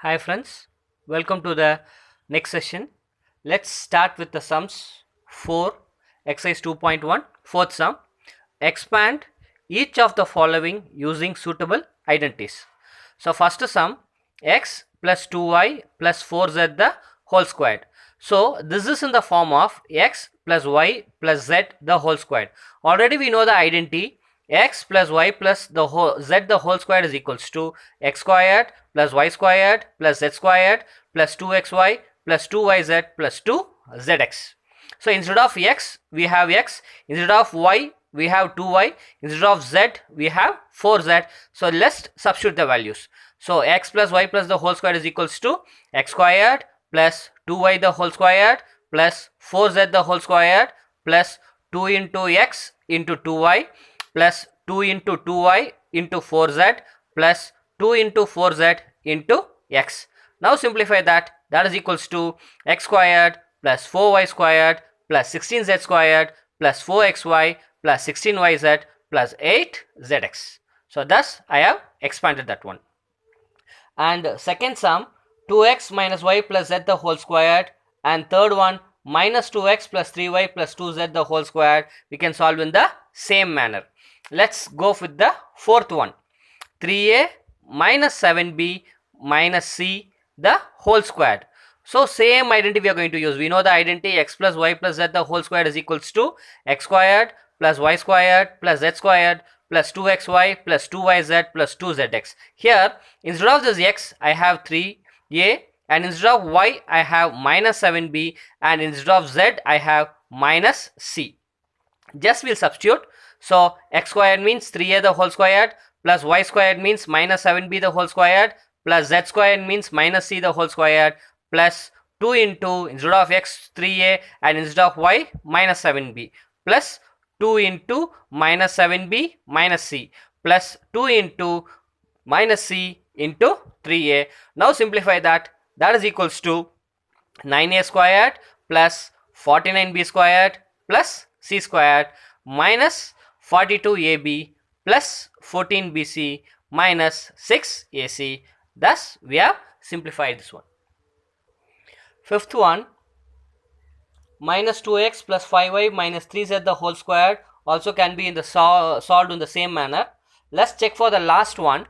Hi friends, welcome to the next session. Let's start with the sums 4, exercise 2.1, fourth sum. Expand each of the following using suitable identities. So first sum, x plus 2y plus 4z the whole squared. So this is in the form of x plus y plus z the whole squared. Already we know the identity x plus y plus the whole z the whole squared is equals to x squared plus y squared plus z squared plus 2xy plus 2yz plus 2zx. So instead of x we have x, instead of y we have 2y, instead of z we have 4z. So let's substitute the values. So x plus y plus the whole squared is equals to x squared plus 2y the whole squared plus 4z the whole squared plus 2 into x into 2y plus 2 into 2y into 4z plus 2 into 4z into x. Now simplify that. That is equals to x squared plus 4y squared plus 16z squared plus 4xy plus 16yz plus 8zx. So thus I have expanded that one. And second sum, 2x minus y plus z the whole squared, and third one minus 2x plus 3y plus 2z the whole squared, we can solve in the same manner. Let's go with the fourth one, 3a minus 7b minus c the whole squared. So same identity we are going to use. We know the identity x plus y plus z the whole squared is equals to x squared plus y squared plus z squared plus 2xy plus 2yz plus 2zx. Here instead of this x I have 3a, and instead of y I have minus 7b, and instead of z I have minus c. Just we'll substitute. So x squared means 3a the whole squared plus y squared means minus 7b the whole squared plus z squared means minus c the whole squared plus 2 into, instead of x 3a and instead of y minus 7b, plus 2 into minus 7b minus c plus 2 into minus c into 3a. Now simplify that. That is equals to 9a squared plus 49b squared plus c squared minus 42ab plus 14bc minus 6ac. Thus we have simplified this one. Fifth one, minus 2x plus 5y minus 3z the whole squared also can be in the solved in the same manner. Let's check for the last one,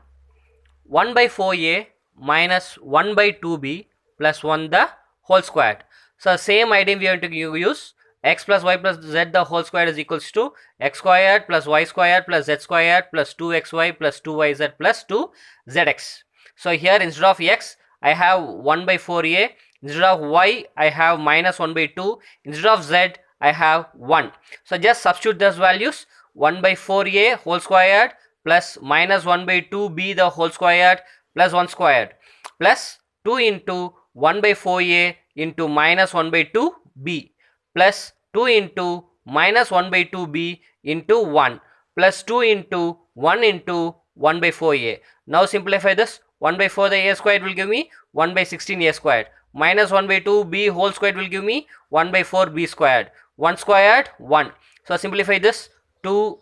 1 by 4a minus 1 by 2b plus 1 the whole squared. So same idea we are going to use. X plus y plus z the whole squared is equals to x squared plus y squared plus z squared plus 2xy plus 2yz plus 2zx. So here instead of x I have 1 by 4a, instead of y I have minus 1 by 2, instead of z I have 1. So just substitute those values. 1 by 4a whole squared plus minus 1 by 2b the whole squared plus 1 squared plus 2 into 1 by 4a into minus 1 by 2b plus 2 into minus 1 by 2b into 1 plus 2 into 1 into 1 by 4a. Now simplify this. 1 by 4 the a squared will give me 1 by 16a squared minus 1 by 2 b whole squared will give me 1 by 4 b squared, 1 squared 1. So simplify this. 2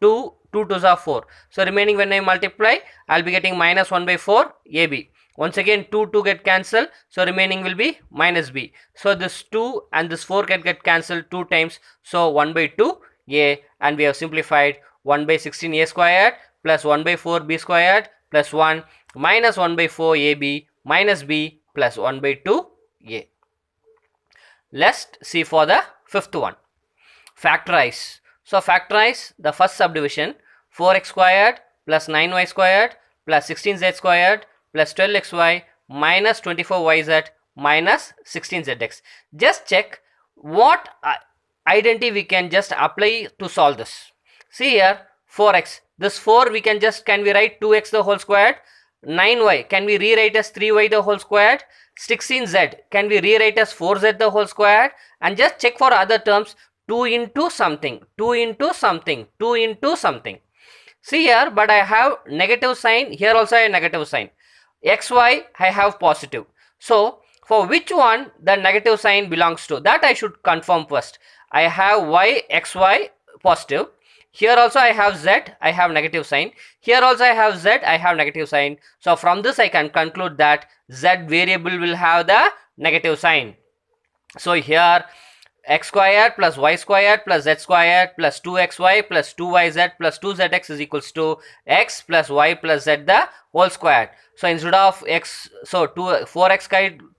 2's are 4. So remaining when I multiply I'll be getting minus 1 by 4 ab. Once again 2 get cancelled, so remaining will be minus b. So this 2 and this 4 can get cancelled 2 times, so 1 by 2 a, and we have simplified 1 by 16a squared plus 1 by 4b squared plus 1 minus 1 by 4 ab minus b plus 1 by 2 a. Let's see for the fifth one, factorize. So factorize the first subdivision, 4x squared plus 9y squared plus 16z squared plus 12xy minus 24yz minus 16zx. Just check what identity we can just apply to solve this. See here 4x, this 4 we can write 2x the whole squared, 9y can we rewrite as 3y the whole squared, 16z can we rewrite as 4z the whole squared, and just check for other terms, 2 into something, 2 into something, 2 into something. See here, but I have negative sign, here also a negative sign. xy I have positive. So for which one the negative sign belongs to, that I should confirm first. I have y xy positive. Here also I have z, I have negative sign. Here also I have z, I have negative sign. So from this I can conclude that z variable will have the negative sign. So here x squared plus y squared plus z squared plus 2xy plus 2yz plus 2zx is equals to x plus y plus z the whole squared. So instead of x, so 4x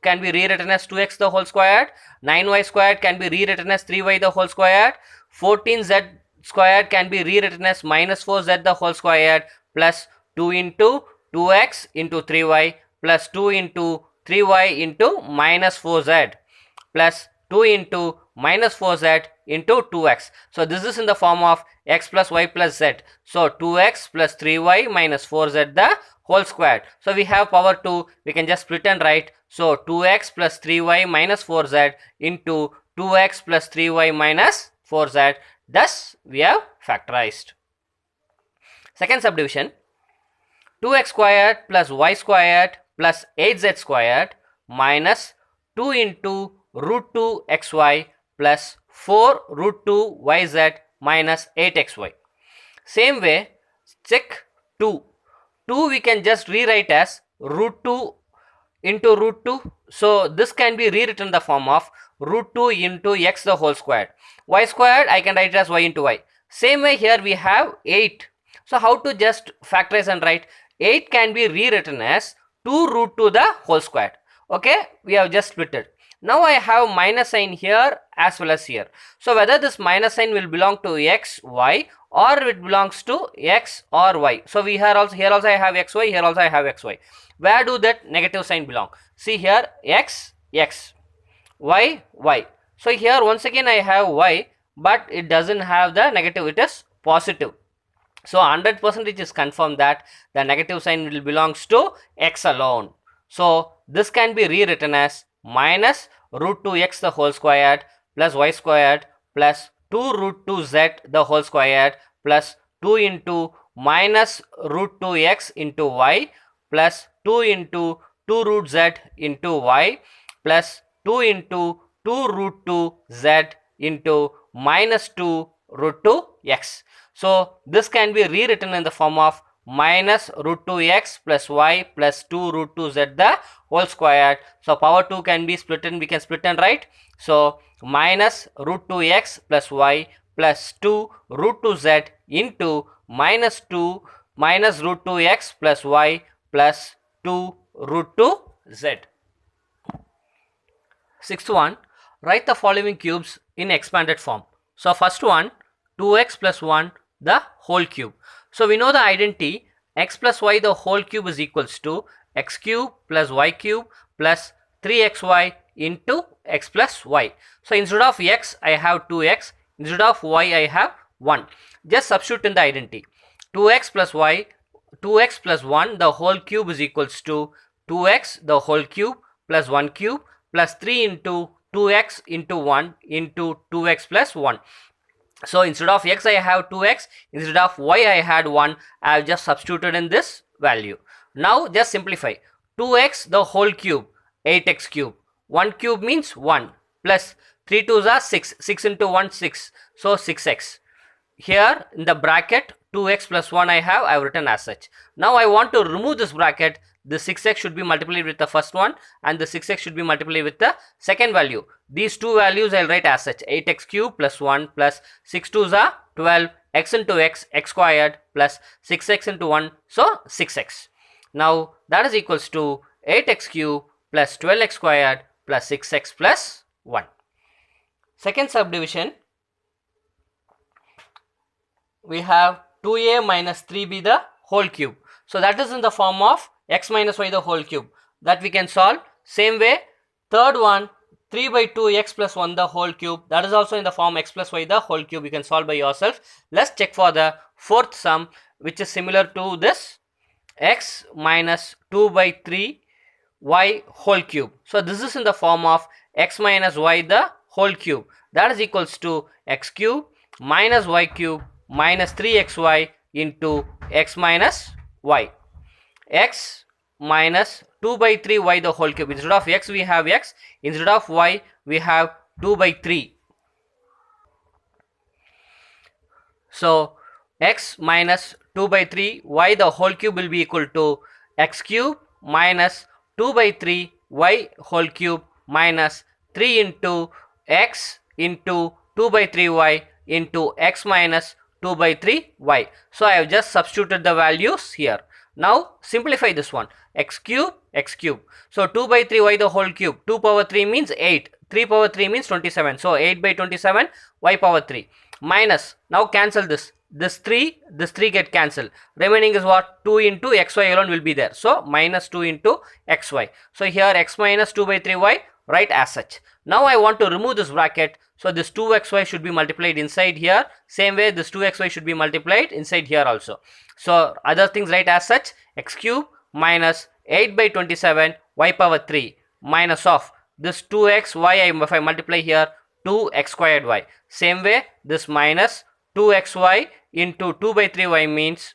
can be rewritten as 2x the whole squared, 9y squared can be rewritten as 3y the whole squared, 14z squared can be rewritten as minus 4z the whole squared, plus 2 into 2x into 3y plus 2 into 3y into minus 4z plus 2 into minus 4z into 2x. So this is in the form of x plus y plus z. So 2x plus 3y minus 4z the whole squared. So we have power 2, we can just split and write. So 2x plus 3y minus 4z into 2x plus 3y minus 4z. Thus we have factorized. Second subdivision, 2x squared plus y squared plus 8z squared minus 2 into root 2 xy plus 4 root 2 yz minus 8xy. Same way, check 2. 2 we can just rewrite as root 2 into root 2. So this can be rewritten in the form of root 2 into x the whole squared. Y squared I can write it as y into y. Same way here we have 8. So how to just factorize and write? 8 can be rewritten as 2 root 2 the whole squared. Okay, we have just split it. Now I have minus sign here as well as here. So whether this minus sign will belong to x, y, or it belongs to x or y. So here also I have xy, here also I have xy. Where do that negative sign belong? See here, x, x, y, y. So here once again I have y, but it doesn't have the negative, it is positive. So 100% it is confirmed that the negative sign will belongs to x alone. So this can be rewritten as minus root 2x the whole squared plus y squared plus 2 root 2z the whole squared plus 2 into minus root 2x into y plus 2 into 2 root z into y plus 2 into 2 root 2 z into minus 2 root 2 x. So this can be rewritten in the form of minus root 2x plus y plus 2 root 2z the whole squared. So power 2 can be split and we can split and write. So minus root 2x plus y plus 2 root 2z into minus 2 minus root 2x plus y plus 2 root 2z. Sixth one, write the following cubes in expanded form. So first one, 2x plus 1 the whole cube. So we know the identity x plus y the whole cube is equals to x cube plus y cube plus 3xy into x plus y. So instead of x I have 2x, instead of y I have 1. Just substitute in the identity. 2x plus y, 2x plus 1 the whole cube is equals to 2x the whole cube plus 1 cube plus 3 into 2x into 1 into 2x plus 1. So instead of x I have 2x, instead of y I had 1, I have just substituted in this value. Now just simplify. 2x the whole cube, 8x cube. 1 cube means 1 plus 3 2s are 6. 6 into 1 6. So 6x. Here in the bracket 2x plus 1 I have written as such. Now I want to remove this bracket. The 6x should be multiplied with the first one and the 6x should be multiplied with the second value. These two values I will write as such. 8x cube plus 1 plus 6 2s are 12, x into x, x squared plus 6x into 1, so 6x. Now that is equals to 8x cube plus 12x squared plus 6x plus 1. Second subdivision, we have 2a minus 3b the whole cube. So that is in the form of x minus y the whole cube. That we can solve. Same way, third one, 3 by 2 x plus 1 the whole cube. That is also in the form x plus y the whole cube. You can solve by yourself. Let's check for the fourth sum, which is similar to this, x minus 2 by 3 y whole cube. So this is in the form of x minus y the whole cube. That is equals to x cube minus y cube minus 3xy into x minus y. X minus 2 by 3 y the whole cube. Instead of x we have x, instead of y we have 2 by 3. So x minus 2 by 3 y the whole cube will be equal to x cube minus 2 by 3 y whole cube minus 3 into x into 2 by 3 y into x minus 2 by 3 y. So I have just substituted the values here. Now simplify this one. X cube, x cube. So 2 by 3 y the whole cube. 2 power 3 means 8. 3 power 3 means 27. So 8 by 27 y power 3 minus. Now cancel this. This 3 get cancelled. Remaining is what? 2 into xy alone will be there. So minus 2 into xy. So here x minus 2 by 3y, write as such. Now I want to remove this bracket. So this 2xy should be multiplied inside here. Same way this 2xy should be multiplied inside here also. So other things write as such. X cube minus 8 by 27 y power 3 minus of this 2xy, if I multiply here, 2x squared y. Same way this minus 2xy into 2 by 3y means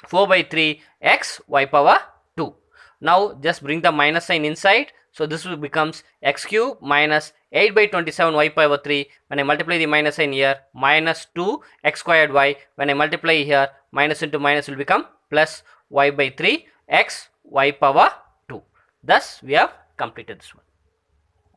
4 by 3 x y power 2. Now just bring the minus sign inside. So this will becomes x cube minus 8 by 27 y power 3. When I multiply the minus sign here, minus 2 x squared y. When I multiply here, minus into minus will become plus y by 3 x y power 2. Thus we have completed this one.